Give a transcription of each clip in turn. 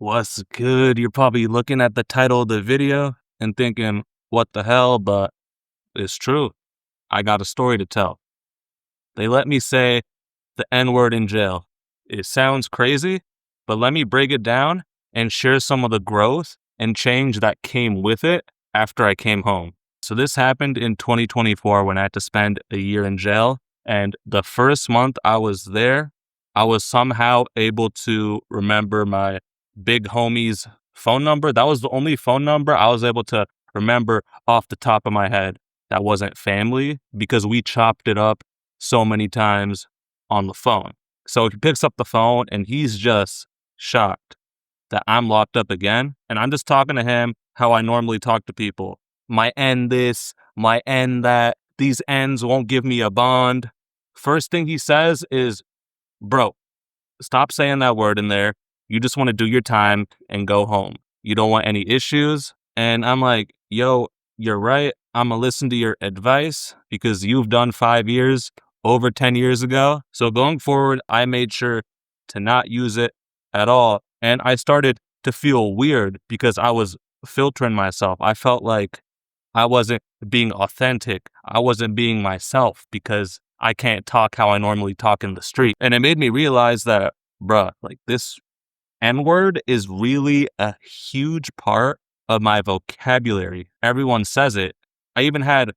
What's good? You're probably looking at the title of the video and thinking, what the hell? But it's true. I got a story to tell. They let me say the N word in jail. It sounds crazy, but let me break it down and share some of the growth and change that came with it after I came home. So this happened in 2024 when I had to spend a year in jail. And the first month I was there, I was somehow able to remember my big homie's phone number. That was the only phone number I was able to remember off the top of my head that wasn't family because we chopped it up so many times on the phone. So he picks up the phone and he's just shocked that I'm locked up again. And I'm just talking to him how I normally talk to people. My end this, my end that, these ends won't give me a bond. First thing he says is, bro, stop saying that word in there. You just want to do your time and go home. You don't want any issues. And I'm like, yo, you're right. I'm going to listen to your advice because you've done 5 years over 10 years ago. So going forward, I made sure to not use it at all. And I started to feel weird because I was filtering myself. I felt like I wasn't being authentic. I wasn't being myself because I can't talk how I normally talk in the street. And it made me realize that, bruh, like this N-word is really a huge part of my vocabulary. Everyone says it. I even had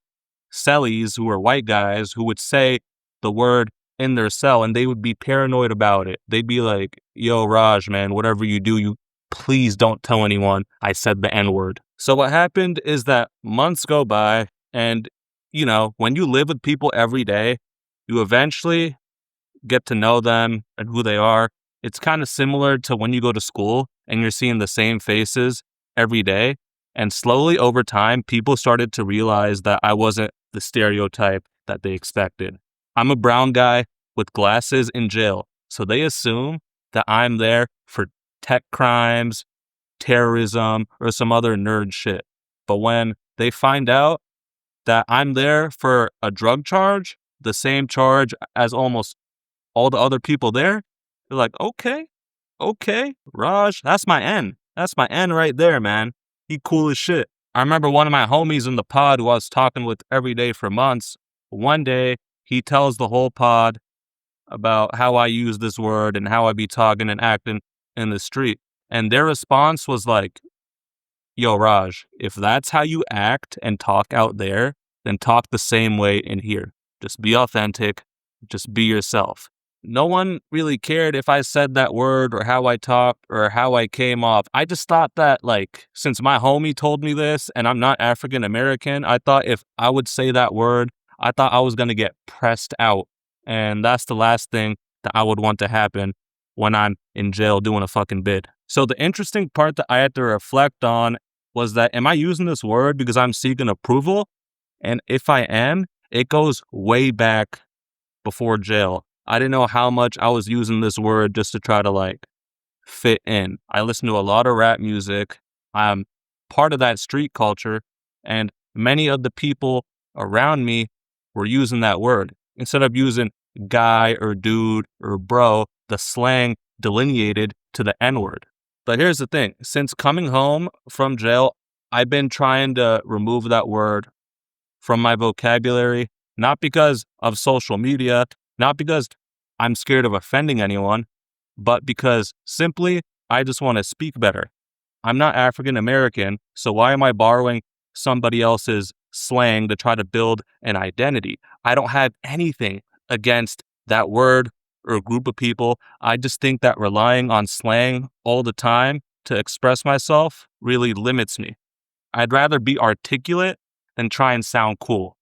cellies who were white guys who would say the word in their cell and they would be paranoid about it. They'd be like, yo, Raj, man, whatever you do, you please don't tell anyone I said the N-word. So what happened is that months go by and, you know, when you live with people every day, you eventually get to know them and who they are. It's kind of similar to when you go to school and you're seeing the same faces every day. And slowly over time, people started to realize that I wasn't the stereotype that they expected. I'm a brown guy with glasses in jail. So they assume that I'm there for tech crimes, terrorism, or some other nerd shit. But when they find out that I'm there for a drug charge, the same charge as almost all the other people there, they're like, okay, Raj, that's my N. That's my N right there, man. He cool as shit. I remember one of my homies in the pod who I was talking with every day for months. One day, he tells the whole pod about how I use this word and how I be talking and acting in the street. And their response was like, yo, Raj, if that's how you act and talk out there, then talk the same way in here. Just be authentic. Just be yourself. No one really cared if I said that word or how I talked or how I came off. I just thought that, like, since my homie told me this and I'm not African American, I thought if I would say that word, I thought I was going to get pressed out. And that's the last thing that I would want to happen when I'm in jail doing a fucking bid. So the interesting part that I had to reflect on was that, am I using this word because I'm seeking approval? And if I am, it goes way back before jail. I didn't know how much I was using this word just to try to like fit in. I listen to a lot of rap music. I'm part of that street culture, and many of the people around me were using that word. Instead of using guy or dude or bro, the slang delineated to the N-word. But here's the thing. Since coming home from jail, I've been trying to remove that word from my vocabulary, not because of social media, not because I'm scared of offending anyone, but because simply I just want to speak better. I'm not African American, so why am I borrowing somebody else's slang to try to build an identity? I don't have anything against that word or group of people. I just think that relying on slang all the time to express myself really limits me. I'd rather be articulate than try and sound cool.